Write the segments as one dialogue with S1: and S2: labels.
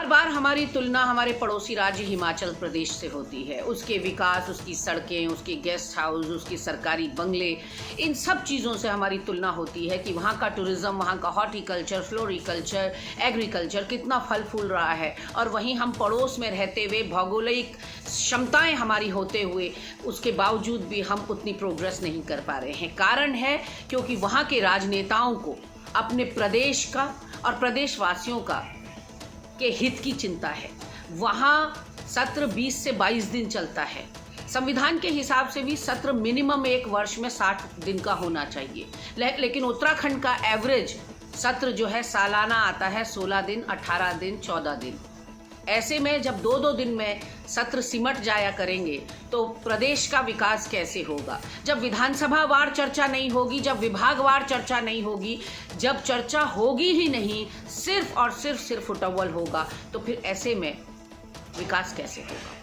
S1: बार हमारी तुलना हमारे पड़ोसी राज्य हिमाचल प्रदेश से होती है। उसके विकास, उसकी सड़कें, उसकी गेस्ट हाउस, उसकी सरकारी बंगले, इन सब चीज़ों से हमारी तुलना होती है कि वहाँ का टूरिज्म, वहाँ का हॉर्टिकल्चर, फ्लोरिकल्चर, एग्रीकल्चर कितना फल फूल रहा है। और वहीं हम पड़ोस में रहते हुए, भौगोलिक क्षमताएं हमारी होते हुए, उसके बावजूद भी हम उतनी प्रोग्रेस नहीं कर पा रहे हैं। कारण है क्योंकि वहाँ के राजनेताओं को अपने प्रदेश का और प्रदेशवासियों का के हित की चिंता है। वहाँ सत्र 20 से 22 दिन चलता है। संविधान के हिसाब से भी सत्र मिनिमम 1 वर्ष में 60 दिन का होना चाहिए, लेकिन उत्तराखंड का एवरेज सत्र जो है सालाना आता है 16 दिन, 18 दिन, 14 दिन। ऐसे में जब 2-2 दिन में सत्र सिमट जाया करेंगे तो प्रदेश का विकास कैसे होगा। जब विधानसभा वार चर्चा नहीं होगी, जब विभागवार चर्चा नहीं होगी, जब चर्चा होगी ही नहीं, सिर्फ और सिर्फ उटव्वल होगा, तो फिर ऐसे में विकास कैसे होगा।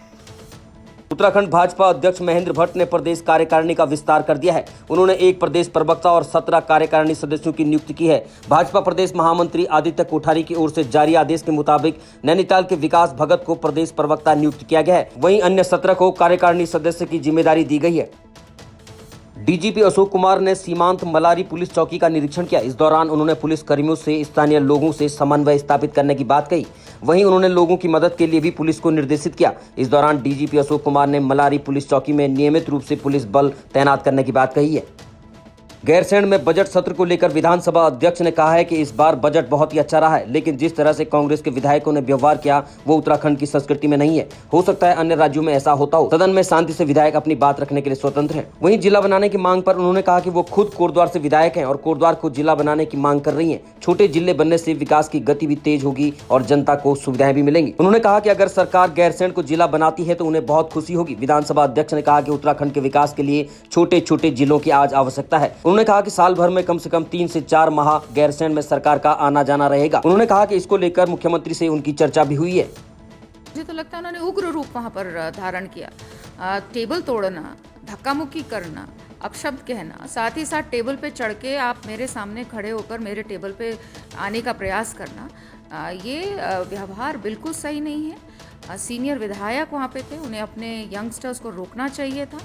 S2: उत्तराखंड भाजपा अध्यक्ष महेंद्र भट्ट ने प्रदेश कार्यकारिणी का विस्तार कर दिया है। उन्होंने 1 प्रदेश प्रवक्ता और 17 कार्यकारिणी सदस्यों की नियुक्ति की है। भाजपा प्रदेश महामंत्री आदित्य कोठारी की ओर से जारी आदेश के मुताबिक नैनीताल के विकास भगत को प्रदेश प्रवक्ता नियुक्त किया गया है। वहीं अन्य 17 को कार्यकारिणी सदस्य की जिम्मेदारी दी गई है। डीजीपी अशोक कुमार ने सीमांत मलारी पुलिस चौकी का निरीक्षण किया। इस दौरान उन्होंने पुलिस कर्मियों से स्थानीय लोगों से समन्वय स्थापित करने की बात कही। वहीं उन्होंने लोगों की मदद के लिए भी पुलिस को निर्देशित किया। इस दौरान डीजीपी अशोक कुमार ने मलारी पुलिस चौकी में नियमित रूप से पुलिस बल तैनात करने की बात कही है। गैरसैंण में बजट सत्र को लेकर विधानसभा अध्यक्ष ने कहा है कि इस बार बजट बहुत ही अच्छा रहा है, लेकिन जिस तरह से कांग्रेस के विधायकों ने व्यवहार किया वो उत्तराखंड की संस्कृति में नहीं है। हो सकता है अन्य राज्यों में ऐसा होता हो। सदन में शांति से विधायक अपनी बात रखने के लिए स्वतंत्र हैं। वहीं जिला बनाने की मांग पर उन्होंने कहा कि वो खुद कोटद्वार से विधायक हैं और कोटद्वार को जिला बनाने की मांग कर रही है। छोटे जिले बनने से विकास की गति भी तेज होगी और जनता को सुविधाएं भी मिलेंगी। उन्होंने कहा कि अगर सरकार गैरसैंण को जिला बनाती है तो उन्हें बहुत खुशी होगी। विधानसभा अध्यक्ष ने कहा कि उत्तराखंड के विकास के लिए छोटे छोटे जिलों की आज आवश्यकता है। उन्होंने कहा कि साल भर में कम से कम 3 से 4 माह गैरसैंण में सरकार का आना जाना रहेगा। उन्होंने कहा कि इसको लेकर मुख्यमंत्री से उनकी चर्चा भी हुई है।
S3: मुझे तो लगता है उन्होंने उग्र रूप वहाँ पर धारण किया। टेबल तोड़ना, धक्का मुक्की करना, अपशब्द कहना, साथ ही साथ टेबल पे चढ़ के आप मेरे सामने खड़े होकर मेरे टेबल पे आने का प्रयास करना, ये व्यवहार बिल्कुल सही नहीं है। सीनियर विधायक वहाँ पे थे, उन्हें अपने यंगस्टर्स को रोकना चाहिए था।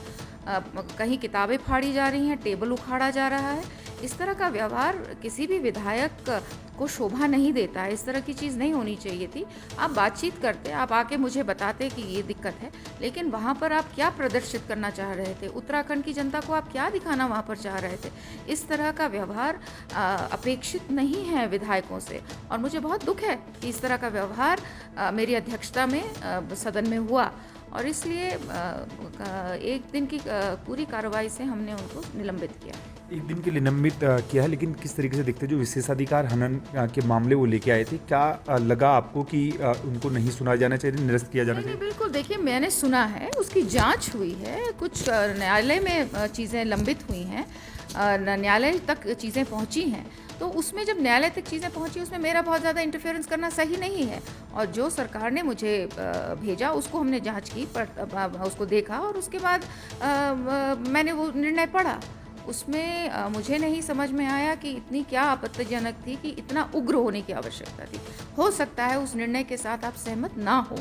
S3: कहीं किताबें फाड़ी जा रही हैं, टेबल उखाड़ा जा रहा है। इस तरह का व्यवहार किसी भी विधायक को शोभा नहीं देता है। इस तरह की चीज़ नहीं होनी चाहिए थी। आप बातचीत करते, आप आके मुझे बताते कि ये दिक्कत है, लेकिन वहाँ पर आप क्या प्रदर्शित करना चाह रहे थे, उत्तराखंड की जनता को आप क्या दिखाना वहाँ पर चाह रहे थे। इस तरह का व्यवहार अपेक्षित नहीं है विधायकों से, और मुझे बहुत दुख है कि इस तरह का व्यवहार मेरी अध्यक्षता में सदन में हुआ, और इसलिए 1 दिन की पूरी कार्रवाई से हमने उनको निलंबित किया।
S4: एक दिन के लिए निलंबित किया है, लेकिन किस तरीके से देखते हैं जो विशेषाधिकार हनन के मामले वो लेके आए थे, क्या लगा आपको कि उनको नहीं सुना जाना चाहिए, निरस्त किया जाना
S3: नहीं,
S4: चाहिए?
S3: बिल्कुल। देखिए, मैंने सुना है, उसकी जांच हुई है, कुछ न्यायालय में चीज़ें लंबित हुई हैं, न्यायालय तक चीज़ें पहुंची हैं। तो उसमें जब न्यायालय तक चीज़ें पहुंची, उसमें मेरा बहुत ज़्यादा इंटरफेरेंस करना सही नहीं है। और जो सरकार ने मुझे भेजा, उसको हमने जांच की, उसको देखा और उसके बाद मैंने वो निर्णय पढ़ा। उसमें मुझे नहीं समझ में आया कि इतनी क्या आपत्तिजनक थी कि इतना उग्र होने की आवश्यकता थी। हो सकता है उस निर्णय के साथ आप सहमत ना हो,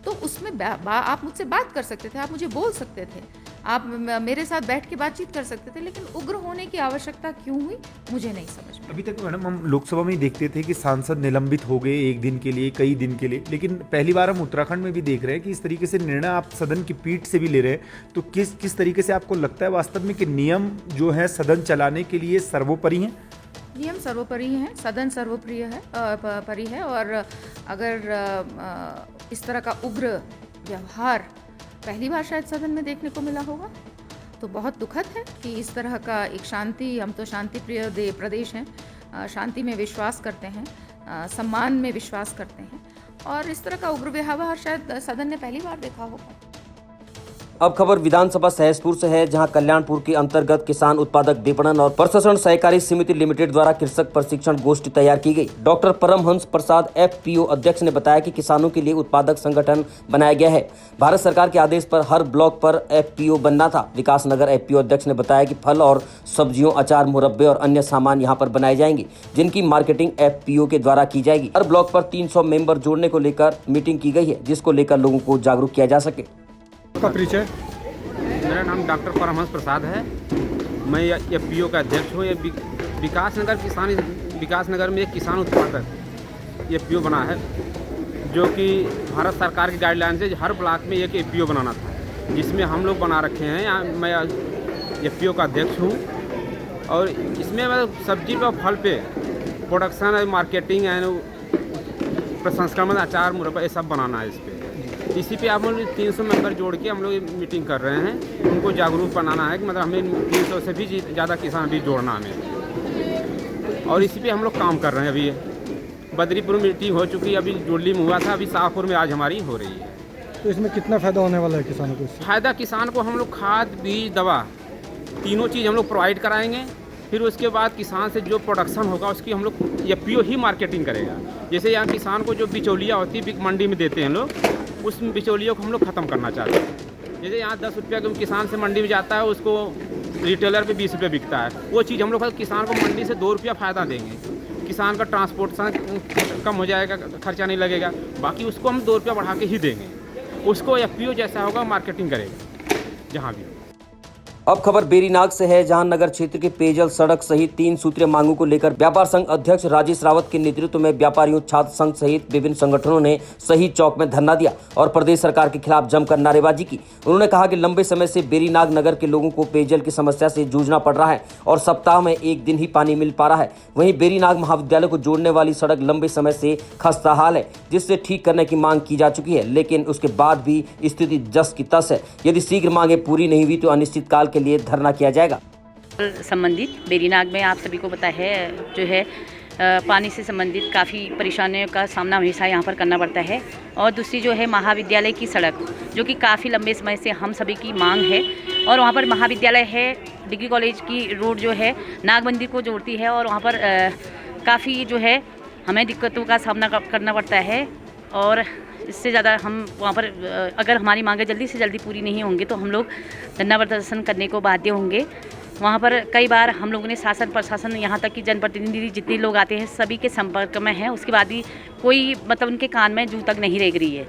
S3: तो उसमें आप मुझसे बात कर सकते थे, आप मुझे बोल सकते थे, आप मेरे साथ बैठ के बातचीत कर सकते थे, लेकिन उग्र होने की आवश्यकता क्यों हुई, मुझे नहीं समझ में।
S4: अभी तक मैडम हम लोकसभा में ही देखते थे कि सांसद निलंबित हो गए एक दिन के लिए, कई दिन के लिए, लेकिन पहली बार हम उत्तराखंड में भी देख रहे हैं कि इस तरीके से निर्णय आप सदन की पीठ से भी ले रहे हैं। तो किस तरीके से आपको लगता है वास्तव में कि नियम जो है सदन चलाने के लिए सर्वोपरि हैं?
S3: नियम सर्वोपरि हैं, सदन सर्वोपरि है, परि है। और अगर इस तरह का उग्र व्यवहार पहली बार शायद सदन में देखने को मिला होगा, तो बहुत दुखद है कि इस तरह का एक हम तो शांति प्रिय प्रदेश हैं, शांति में विश्वास करते हैं, सम्मान में विश्वास करते हैं, और इस तरह का उग्र व्यवहार शायद सदन ने पहली बार देखा होगा।
S2: अब खबर विधानसभा सहसपुर से है, जहां कल्याणपुर के अंतर्गत किसान उत्पादक विपणन और प्रशासन सहकारी समिति लिमिटेड द्वारा कृषक प्रशिक्षण गोष्ठी तैयार की गई। डॉक्टर परमहंस प्रसाद FPO अध्यक्ष ने बताया कि किसानों के लिए उत्पादक संगठन बनाया गया है। भारत सरकार के आदेश पर हर ब्लॉक पर FPO बनना था। विकासनगर FPO अध्यक्ष ने बताया कि फल और सब्जियों, अचार, मुरब्बे और अन्य सामान यहाँ पर बनाए जाएंगे, जिनकी मार्केटिंग FPO के द्वारा की जाएगी। हर ब्लॉक पर 300 मेंबर जोड़ने को लेकर मीटिंग की गई है, जिसको लेकर लोगों को जागरूक किया जा सके।
S5: का परिचय? मेरा नाम डॉक्टर परमहंस प्रसाद है। मैं FPO का अध्यक्ष हूँ। ये विकासनगर में एक किसान उत्पादक FPO बना है, जो कि भारत सरकार की गाइडलाइन से हर ब्लॉक में एक FPO बनाना था, जिसमें हम लोग बना रखे हैं। मैं FPO का अध्यक्ष हूँ और इसमें मैं सब्जी पे, फल पे प्रोडक्शन, मार्केटिंग एंड प्रसंस्करण, अचार, मुरब्बा, ये सब बनाना है। इस पे इसी पे आप लोग 300 मेंबर जोड़ के हम लोग मीटिंग कर रहे हैं। उनको जागरूक बनाना है कि मतलब हमें 300 से भी ज़्यादा किसान भी जोड़ना हमें, और इसी पे हम लोग काम कर रहे हैं। अभी बद्रीपुर में मीटिंग हो चुकी है, अभी जुड़ली में हुआ था, अभी शाहपुर में आज हमारी हो रही है।
S6: तो इसमें कितना फ़ायदा होने वाला है किसानों को?
S5: फ़ायदा किसान को हम लोग खाद, बीज, दवा, तीनों चीज़ हम लोग प्रोवाइड कराएंगे। फिर उसके बाद किसान से जो प्रोडक्शन होगा उसकी हम लोग FPO ही मार्केटिंग करेगा। जैसे यहाँ किसान को जो बिचौलिया होती है मंडी में देते हैं लोग, उस बिचौलियों को हम लोग ख़त्म करना चाहते हैं। जैसे यहाँ 10 रुपये का किसान से मंडी में जाता है, उसको रिटेलर पे 20 रुपये बिकता है। वो चीज़ हम लोग किसान को मंडी से 2 रुपया फ़ायदा देंगे। किसान का ट्रांसपोर्टेशन कम हो जाएगा, खर्चा नहीं लगेगा। बाकी उसको हम 2 रुपया बढ़ा के ही देंगे। उसको FPO जैसा होगा मार्केटिंग करेगा जहाँ भी।
S2: अब खबर बेरीनाग से है, जहां नगर क्षेत्र के पेयजल, सड़क सहित 3 सूत्रीय मांगों को लेकर व्यापार संघ अध्यक्ष राजेश रावत के नेतृत्व में व्यापारियों, छात्र संघ सहित विभिन्न संगठनों ने शहीद चौक में धरना दिया और प्रदेश सरकार के खिलाफ जमकर नारेबाजी की। उन्होंने कहा कि लंबे समय से बेरीनाग नगर के लोगों को पेयजल की समस्या से जूझना पड़ रहा है और सप्ताह में 1 दिन ही पानी मिल पा रहा है। वहीं बेरीनाग महाविद्यालय को जोड़ने वाली सड़क लंबे समय से खस्ताहाल है, जिससे ठीक करने की मांग की जा चुकी है, लेकिन उसके बाद भी स्थिति जस की तस है। यदि शीघ्र मांगे पूरी नहीं हुई तो अनिश्चितकाल के लिए धरना किया जाएगा।
S7: संबंधित बेरीनाग में आप सभी को पता है जो है पानी से संबंधित काफ़ी परेशानियों का सामना हमेशा यहाँ पर करना पड़ता है। और दूसरी जो है महाविद्यालय की सड़क, जो कि काफ़ी लंबे समय से हम सभी की मांग है। और वहाँ पर महाविद्यालय है, डिग्री कॉलेज की रोड जो है नाग मंदिर को जोड़ती है, और वहाँ पर काफ़ी जो है हमें दिक्कतों का सामना करना पड़ता है। और इससे ज़्यादा हम वहाँ पर अगर हमारी मांगें जल्दी से जल्दी पूरी नहीं होंगी तो हम लोग धरना प्रदर्शन करने को बाध्य होंगे। वहाँ पर कई बार हम लोगों ने शासन, प्रशासन, यहाँ तक कि जनप्रतिनिधि जितने लोग आते हैं सभी के संपर्क में हैं, उसके बाद भी कोई मतलब उनके कान में जू तक नहीं रेंग रही है।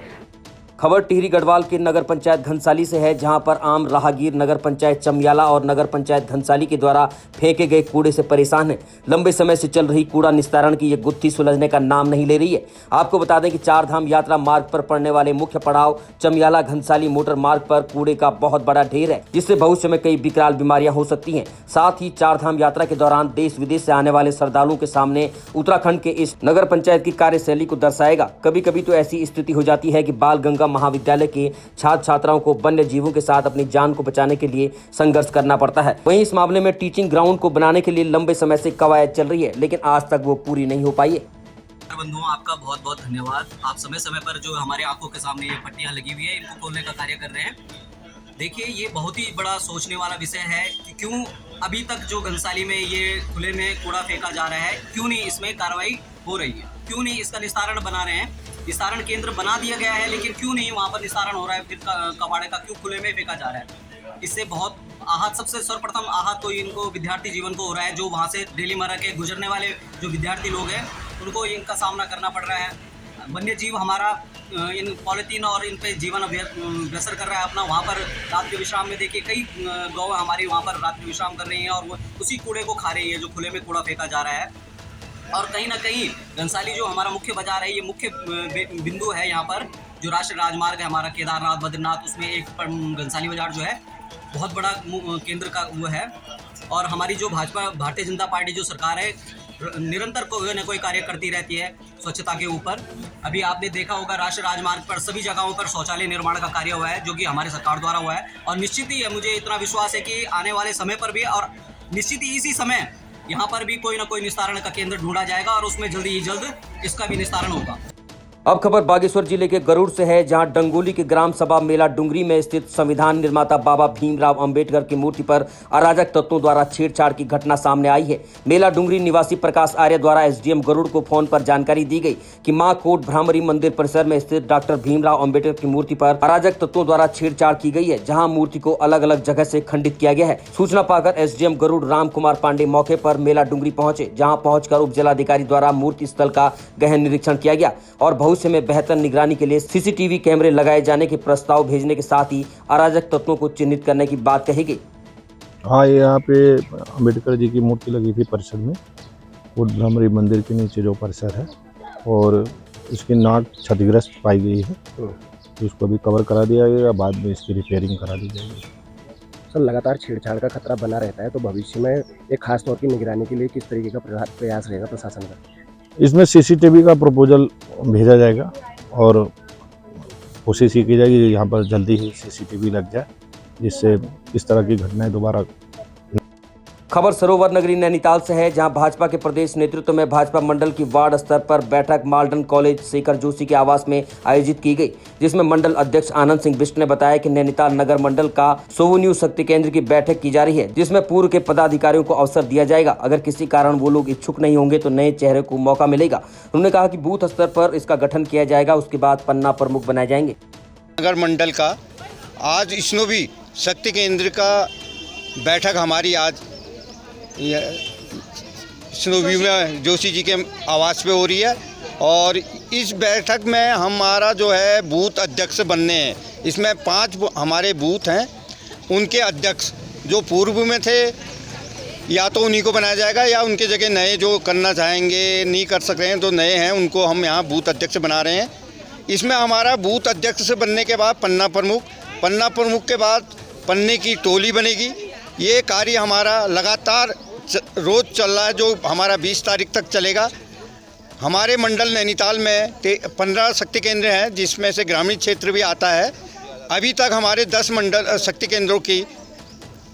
S2: खबर टिहरी गढ़वाल के नगर पंचायत घनसाली से है, जहां पर आम राहगीर नगर पंचायत चमियाला और नगर पंचायत घनसाली के द्वारा फेंके गए कूड़े से परेशान हैं। लंबे समय से चल रही कूड़ा निस्तारण की ये गुत्थी सुलझने का नाम नहीं ले रही है। आपको बता दें कि 4 धाम यात्रा मार्ग पर पड़ने वाले मुख्य पड़ाव चमियाला घनसाली मोटर मार्ग पर कूड़े का बहुत बड़ा ढेर है, जिससे भविष्य में कई विकराल बीमारियां हो सकती हैं। साथ ही 4 धाम यात्रा के दौरान देश विदेश से आने वाले श्रद्धालुओं के सामने उत्तराखंड के इस नगर पंचायत की कार्यशैली को दर्शाएगा। कभी कभी तो ऐसी स्थिति हो जाती है कि बाल गंगा महाविद्यालय के छात्र छात्राओं को वन्य जीवों के साथ अपनी जान को बचाने के लिए संघर्ष करना पड़ता है। वहीं इस मामले में टीचिंग ग्राउंड को बनाने के लिए लंबे समय से कवायद चल रही है, लेकिन आज तक वो पूरी नहीं हो पाई है।
S8: बंधुओं, आपका बहुत बहुत धन्यवाद। आप समय समय पर जो हमारे आंखों के सामने ये पट्टियां लगी हुई है, इनको खोलने का कार्य कर रहे हैं। देखिए, ये बहुत ही बड़ा सोचने वाला विषय है कि क्यों अभी तक जो घनसाली में ये खुले में कूड़ा फेंका जा रहा है, क्यों नहीं इसमें कार्रवाई हो रही है, क्यों नहीं इसका निस्तारण बना रहे हैं। निस्तारण केंद्र बना दिया गया है, लेकिन क्यों नहीं वहाँ पर निस्तारण हो रहा है, फिर कबाड़े का क्यों खुले में फेंका जा रहा है। इससे बहुत आहत, सबसे सर्वप्रथम आहत तो इनको विद्यार्थी जीवन को हो रहा है, जो वहाँ से डेली मर्रा के गुजरने वाले जो विद्यार्थी लोग हैं उनको इनका सामना करना पड़ रहा है। वन्य जीव हमारा इन पॉलीथीन और इन पे जीवन बसर कर रहा है अपना। वहाँ पर रात्रि विश्राम में देखिए कई गौ हमारी वहाँ पर रात्रि विश्राम कर रही हैं और वो उसी कूड़े को खा रही है जो खुले में कूड़ा फेंका जा रहा है। और कहीं ना कहीं घनसाली जो हमारा मुख्य बाजार है, ये मुख्य बिंदु है यहाँ पर, जो राष्ट्रीय राजमार्ग है हमारा केदारनाथ बद्रीनाथ, उसमें एक घनसाली बाजार जो है बहुत बड़ा केंद्र का वो है। और हमारी जो भाजपा भारतीय जनता पार्टी जो सरकार है निरंतर कोई न कोई कार्य करती रहती है स्वच्छता के ऊपर। अभी आपने देखा होगा राष्ट्रीय राजमार्ग पर सभी जगहों पर शौचालय निर्माण का कार्य हुआ है, जो कि हमारे सरकार द्वारा हुआ है। और निश्चित ही है, मुझे इतना विश्वास है कि आने वाले समय पर भी और निश्चित ही इसी समय यहाँ पर भी कोई ना कोई निस्तारण का केंद्र ढूंढा जाएगा और उसमें जल्दी ही जल्द इसका भी निस्तारण होगा।
S2: अब खबर बागेश्वर जिले के गरुड़ से है, जहां डंगोली के ग्राम सभा मेला डुंगरी में स्थित संविधान निर्माता बाबा भीमराव अंबेडकर की मूर्ति पर अराजक तत्वों द्वारा छेड़छाड़ की घटना सामने आई है। मेला डुंगरी निवासी प्रकाश आर्य द्वारा एसडीएम गरुड़ को फोन पर जानकारी दी गई कि मां कोट भ्रामरी मंदिर परिसर में स्थित डॉक्टर भीमराव अंबेडकर की मूर्ति पर अराजक तत्वों द्वारा छेड़छाड़ की गई है, जहाँ मूर्ति को अलग अलग जगह से खंडित किया गया है। सूचना पाकर एसडीएम गरुड़ राम कुमार पांडे मौके पर मेला डुंगरी पहुंचे, जहाँ पहुंचकर उप जिलाधिकारी द्वारा मूर्ति स्थल का गहन निरीक्षण किया गया और भविष्य में बेहतर निगरानी के लिए सीसीटीवी कैमरे लगाए जाने के प्रस्ताव भेजने के साथ ही अराजक तत्वों को चिन्हित करने की बात कही गई।
S9: हाँ, यहाँ पे अंबेडकर जी की मूर्ति लगी थी परिसर में, कोट भ्रामरी मंदिर के नीचे जो परिसर है, और उसकी नाक क्षतिग्रस्त पाई गई है, तो उसको भी कवर करा दिया गया, बाद में इसकी रिपेयरिंग करा दी जाएगी।
S10: सर, लगातार छेड़छाड़ का खतरा बना रहता है, तो भविष्य में एक खास तौर की निगरानी के लिए किस तरीके का प्रयास रहेगा प्रशासन का?
S9: इसमें सीसीटीवी का प्रपोजल भेजा जाएगा और कोशिश की जाएगी यहाँ पर जल्दी ही सीसीटीवी लग जाए, जिससे इस तरह की घटनाएं दोबारा।
S2: खबर सरोवर नगरी नैनीताल से है, जहां भाजपा के प्रदेश नेतृत्व में भाजपा मंडल की वार्ड स्तर पर बैठक मॉडर्न कॉलेज शेखर जोशी के आवास में आयोजित की गई, जिसमें मंडल अध्यक्ष आनंद सिंह बिष्ट ने बताया कि नैनीताल नगर मंडल का सोवन्यू शक्ति केंद्र की बैठक की जा रही है, जिसमें पूर्व के पदाधिकारियों को अवसर दिया जाएगा। अगर किसी कारण वो लोग इच्छुक नहीं होंगे तो नए चेहरे को मौका मिलेगा। उन्होंने कहा कि बूथ स्तर पर इसका गठन किया जाएगा, उसके बाद पन्ना प्रमुख बनाए जाएंगे।
S11: नगर मंडल का आज स्नोवी शक्ति केंद्र का बैठक हमारी आज स्नोवी में जोशी जी के आवास पे हो रही है, और इस बैठक में हमारा जो है बूथ अध्यक्ष बनने हैं। इसमें 5 हमारे बूथ हैं, उनके अध्यक्ष जो पूर्व में थे या तो उन्हीं को बनाया जाएगा या उनके जगह नए जो करना चाहेंगे, नहीं कर सक रहे हैं तो नए हैं, उनको हम यहाँ बूथ अध्यक्ष बना रहे हैं। इसमें हमारा बूथ अध्यक्ष से बनने के बाद पन्ना प्रमुख के बाद पन्ने की टोली बनेगी। ये कार्य हमारा लगातार रोज़ चल रहा है, जो हमारा 20 तारीख तक चलेगा। हमारे मंडल नैनीताल में 15 शक्ति केंद्र हैं, जिसमें से ग्रामीण क्षेत्र भी आता है। अभी तक हमारे 10 मंडल शक्ति केंद्रों की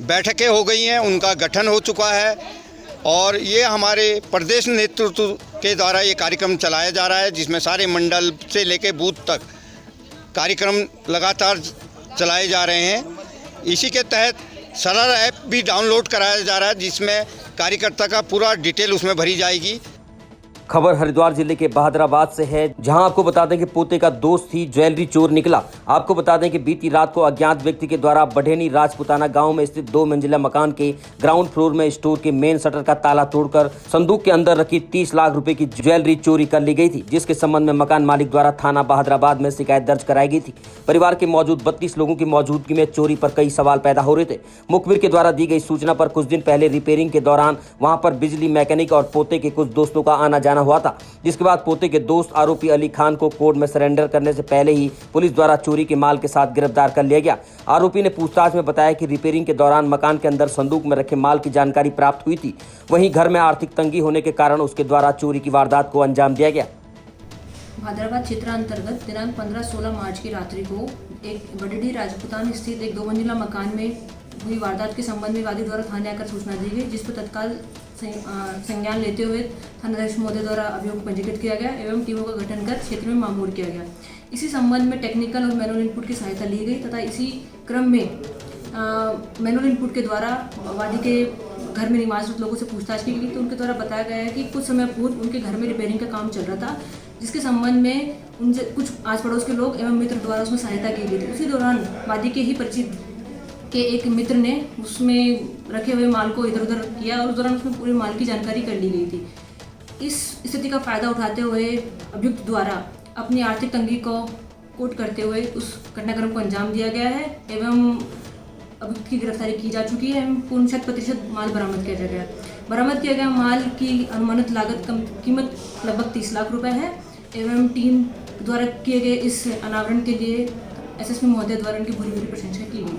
S11: बैठकें हो गई हैं, उनका गठन हो चुका है, और ये हमारे प्रदेश नेतृत्व के द्वारा ये कार्यक्रम चलाया जा रहा है, जिसमें सारे मंडल से लेकर बूथ तक कार्यक्रम लगातार चलाए जा रहे हैं। इसी के तहत सरल ऐप भी डाउनलोड कराया जा रहा है, जिसमें कार्यकर्ता का पूरा डिटेल उसमें भरी जाएगी।
S2: खबर हरिद्वार जिले के बहादुराबाद से है, जहां आपको बता दें कि पोते का दोस्त ही ज्वेलरी चोर निकला। आपको बता दें कि बीती रात को अज्ञात व्यक्ति के द्वारा बढ़ेनी राजपुताना गांव में स्थित 2 मंजिला मकान के ग्राउंड फ्लोर में स्टोर के मेन शटर का ताला तोड़कर संदूक के अंदर रखी 30 लाख रुपए की ज्वेलरी चोरी कर ली गई थी, जिसके संबंध में मकान मालिक द्वारा थाना बहादुराबाद में शिकायत दर्ज कराई गई थी। परिवार के मौजूद 32 लोगों की मौजूदगी में चोरी पर कई सवाल पैदा हो रहे थे। मुखबिर के द्वारा दी गई सूचना पर कुछ दिन पहले रिपेयरिंग के दौरान वहां पर बिजली मैकेनिक और पोते के कुछ दोस्तों का आना जाना हुआ था, जिसके बाद पोते के दोस्त आरोपी अली खान को कोर्ट में सरेंडर करने से पहले ही पुलिस द्वारा चोरी के माल के साथ गिरफ्तार कर लिया गया। आरोपी ने पूछताछ में बताया कि रिपेयरिंग के दौरान मकान के अंदर संदूक में रखे माल की जानकारी प्राप्त हुई थी। वहीं घर में आर्थिक तंगी होने के कारण उसके द्वारा चोरी की वारदात को अंजाम दिया गया।
S12: भादराबाद क्षेत्रांतर्गत दिनांक 15-16 मार्च की रात्रि को एक बड़ेडी राजपुतान स्थित एक 2 मंजिला मकान में हुई वारदात के संबंध में वादी द्वारा थाने आकर सूचना दी गई, जिस पर तत्काल संज्ञान लेते हुए थानाध्यक्ष महोदय द्वारा अभियोग पंजीकृत किया गया एवं टीमों का गठन कर क्षेत्र में मामूर किया गया। इसी संबंध में टेक्निकल और मैनुअल इनपुट की सहायता ली गई तथा इसी क्रम में मैनुअल इनपुट के द्वारा वादी के घर में निवासरत लोगों से पूछताछ की गई, तो उनके द्वारा बताया गया है कि कुछ समय पूर्व उनके घर में रिपेयरिंग का काम चल रहा था, जिसके संबंध में उनसे कुछ आस पड़ोस के लोग एवं मित्र द्वारा उसमें सहायता की गई थी। उसी दौरान वादी के ही परिचित के एक मित्र ने उसमें रखे हुए माल को इधर उधर किया और उस दौरान उसमें पूरे माल की जानकारी कर ली गई थी। इस स्थिति का फायदा उठाते हुए अभियुक्त द्वारा अपनी आर्थिक तंगी को कोट करते हुए उस घटनाक्रम को अंजाम दिया गया है एवं अभियुक्त की गिरफ्तारी की जा चुकी है एवं पूर्ण 100% माल बरामद किया गया। बरामद किया गया माल की अनुमानित लागत कीमत लगभग 30 लाख रुपए है एवं टीम द्वारा किए गए इस अनावरण के लिए एसएसपी महोदय द्वारा उनकी भूरी भूरी प्रशंसा की गई।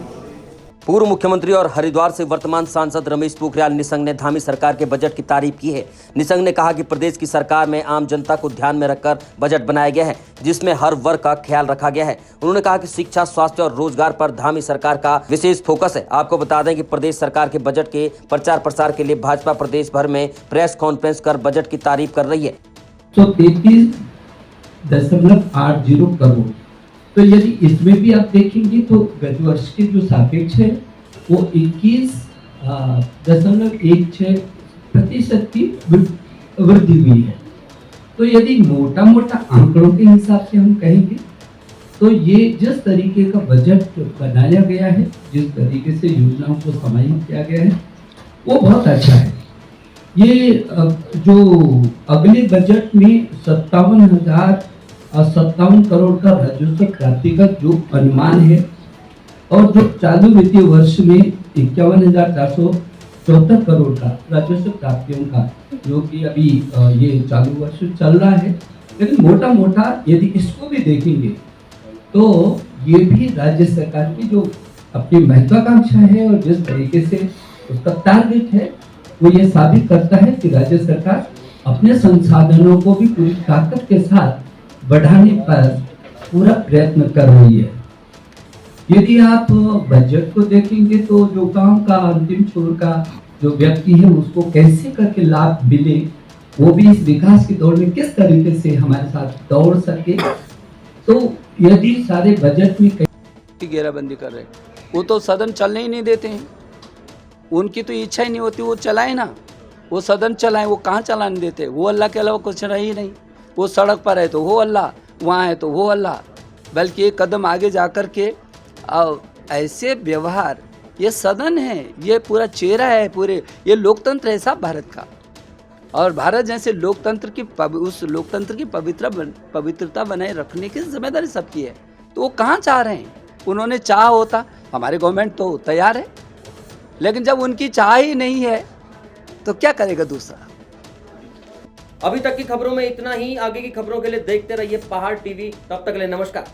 S2: पूर्व मुख्यमंत्री और हरिद्वार से वर्तमान सांसद रमेश पोखरियाल निशंक ने धामी सरकार के बजट की तारीफ की है। निशंक ने कहा कि प्रदेश की सरकार में आम जनता को ध्यान में रखकर बजट बनाया गया है, जिसमें हर वर्ग का ख्याल रखा गया है। उन्होंने कहा कि शिक्षा, स्वास्थ्य और रोजगार पर धामी सरकार का विशेष फोकस है। आपको बता दें कि प्रदेश सरकार के बजट के प्रचार प्रसार के लिए भाजपा प्रदेश भर में प्रेस कॉन्फ्रेंस कर बजट की तारीफ कर रही है।
S13: 33.80 करोड़, तो यदि इसमें भी आप देखेंगे तो गत वर्ष के जो सापेक्ष है वो 21.16% की वृद्धि हुई है। तो यदि मोटा मोटा आंकड़ों के हिसाब से हम कहेंगे तो ये जिस तरीके का बजट बनाया गया है, जिस तरीके से योजनाओं को समाहित किया गया है, वो बहुत अच्छा है। ये जो अगले बजट में 57,057 करोड़ का राजस्व प्राप्ति का जो अनुमान है और जो चालू वित्तीय वर्ष में 51,474 करोड़ का राजस्व प्राप्तियों का, जो कि अभी ये चालू वर्ष चल रहा है, लेकिन मोटा मोटा यदि इसको भी देखेंगे तो ये भी राज्य सरकार की जो अपनी महत्वाकांक्षा है और जिस तरीके से उसका टारगेट है, वो ये साबित करता है कि राज्य सरकार अपने संसाधनों को भी पूरी ताकत के साथ बढ़ाने पर पूरा प्रयत्न कर रही है। यदि आप बजट को देखेंगे तो जो गांव का अंतिम छोर का जो व्यक्ति है उसको कैसे करके लाभ मिले, वो भी इस विकास की दौड़ में किस तरीके से हमारे साथ दौड़ सके। तो यदि सारे बजट में
S14: घेराबंदी कर रहे, वो तो सदन चलने ही नहीं देते हैं। उनकी तो इच्छा ही नहीं होती वो चलाए ना, वो सदन चलाए, वो कहाँ चलाने देते। वो अल्लाह के अलावा कुछ रहा ही नहीं। वो सड़क पर है तो वो अल्लाह, वहाँ है तो वो अल्लाह। बल्कि एक कदम आगे जा कर के ऐसे व्यवहार, ये सदन है, ये पूरा चेहरा है, पूरे ये लोकतंत्र है साहब भारत का। और भारत जैसे लोकतंत्र की उस लोकतंत्र की पवित्रता बनाए रखने की जिम्मेदारी सबकी है। तो वो कहाँ चाह रहे हैं? उन्होंने चाह होता, हमारे गवर्नमेंट तो तैयार है, लेकिन जब उनकी चाह ही नहीं है तो क्या करेगा दूसरा।
S2: अभी तक की खबरों में इतना ही। आगे की खबरों के लिए देखते रहिए पहाड़ टीवी। तब तक के लिए नमस्कार।